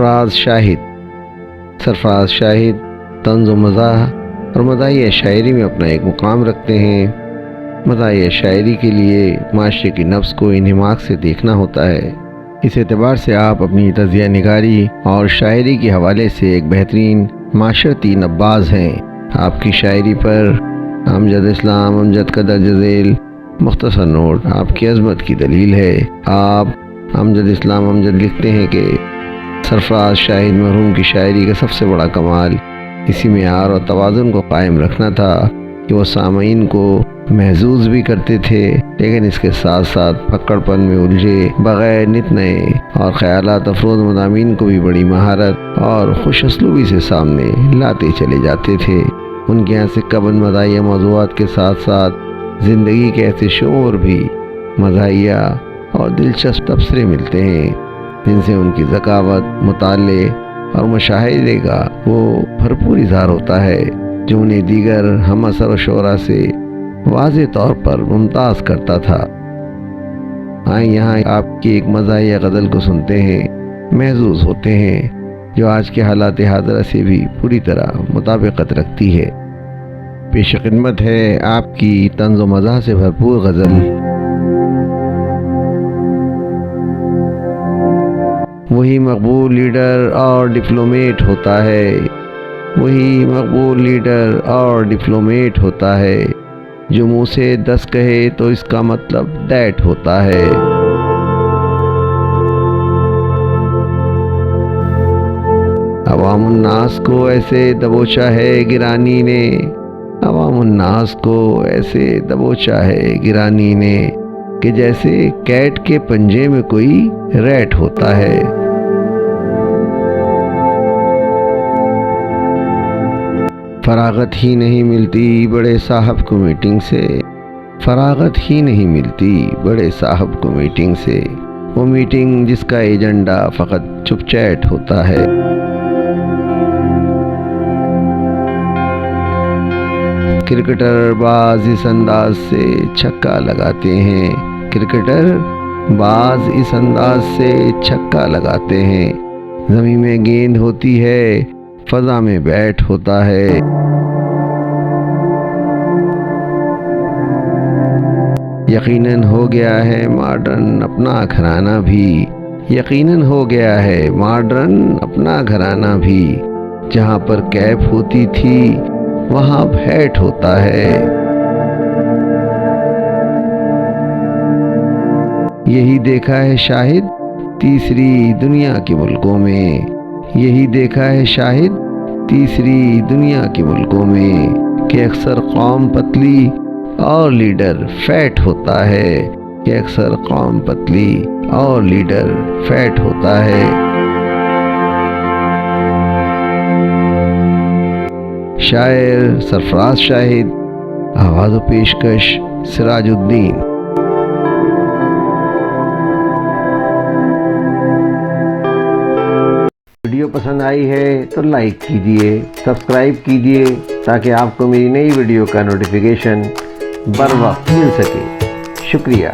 सरफराज शाहिद तंज़ व मज़ाह और मज़ाहिया शायरी में अपना एक मुकाम रखते हैं। मज़ाहिया शायरी के लिए माशरे की नफ्स को इन्हिमाक से देखना होता है। इस एतबार से आप अपनी तज़िया निगारी और शायरी के हवाले से एक बेहतरीन माशरती नब्बाज़ हैं। आपकी शायरी पर अमजद इस्लाम अमजद का दर्ज झेल मुख्तसर नोट आपकी अज़मत की दलील है। आप अमजद इस्लाम अमजद लिखते हैं कि सरफराज शाहिद मरहूम की शायरी का सबसे बड़ा कमाल इसी मेयार और तवाज़ुन को कायम रखना था कि वो सामईन को महजूज़ भी करते थे, लेकिन इसके साथ साथ फक्कड़पन में उलझे बग़ैर नित नए और ख़यालात अफरोज़ मज़ामीन को भी बड़ी महारत और खुश उसलूबी से सामने लाते चले जाते थे। उनके यहाँ सिक्काबंद मज़ाहिया मौज़ूआत के साथ साथ ज़िंदगी के ऐसे शोर भी मज़ाहिया और दिलचस्प तबसरे मिलते हैं जिनसे उनकी ज़कावत, मुताले और मुशाहिदे का वो भरपूर इज़हार होता है जो उन्हें दीगर हम असर शोरा से वाज़े तौर पर मुमताज़ करता था। आए यहाँ आपकी एक मज़ाहिया गज़ल को सुनते हैं, महजूज़ होते हैं, जो आज के हालात हाज़िरा से भी पूरी तरह मुताबिकत रखती है। पेश खिदमत है आपकी तंज़ व मज़ाह से भरपूर गज़ल। वही मकबूल लीडर और डिप्लोमेट होता है, वही मकबूल लीडर और डिप्लोमेट होता है, जो मुँह से 10 कहे तो इसका मतलब दैट होता है। अवामुन्नास को ऐसे दबोचा है गिरानी ने, अवामुन्नास को ऐसे दबोचा है गिरानी ने कि जैसे कैट के पंजे में कोई रैट होता है। फरागत ही नहीं मिलती बड़े साहब को मीटिंग से, फरागत ही नहीं मिलती बड़े साहब को मीटिंग से, वो मीटिंग जिसका एजेंडा फ़कत चुप चैट होता है। क्रिकेटर बाज इस अंदाज से छक्का लगाते हैं, क्रिकेटर बाज इस अंदाज से छक्का लगाते हैं, ज़मीन में गेंद होती है, फ़ज़ा में बैट होता है। यकीनन हो गया है मॉडर्न अपना घराना भी, यकीनन हो गया है मॉडर्न अपना घराना भी, जहाँ पर कैप होती थी वहाँ भैट होता है। यही देखा है शाहिद तीसरी दुनिया के मुल्कों में, यही देखा है शाहिद तीसरी दुनिया के मुल्कों में कि अक्सर कौम पतली और लीडर फैट होता है, कि अक्सर कौम पतली और लीडर फैट होता है। शायर सरफराज शाहिद, आवाज़ व पेशकश सिराजुद्दीन। वीडियो पसंद आई है तो लाइक कीजिए, सब्सक्राइब कीजिए ताकि आपको मेरी नई वीडियो का नोटिफिकेशन बर वक्त मिल सके। शुक्रिया।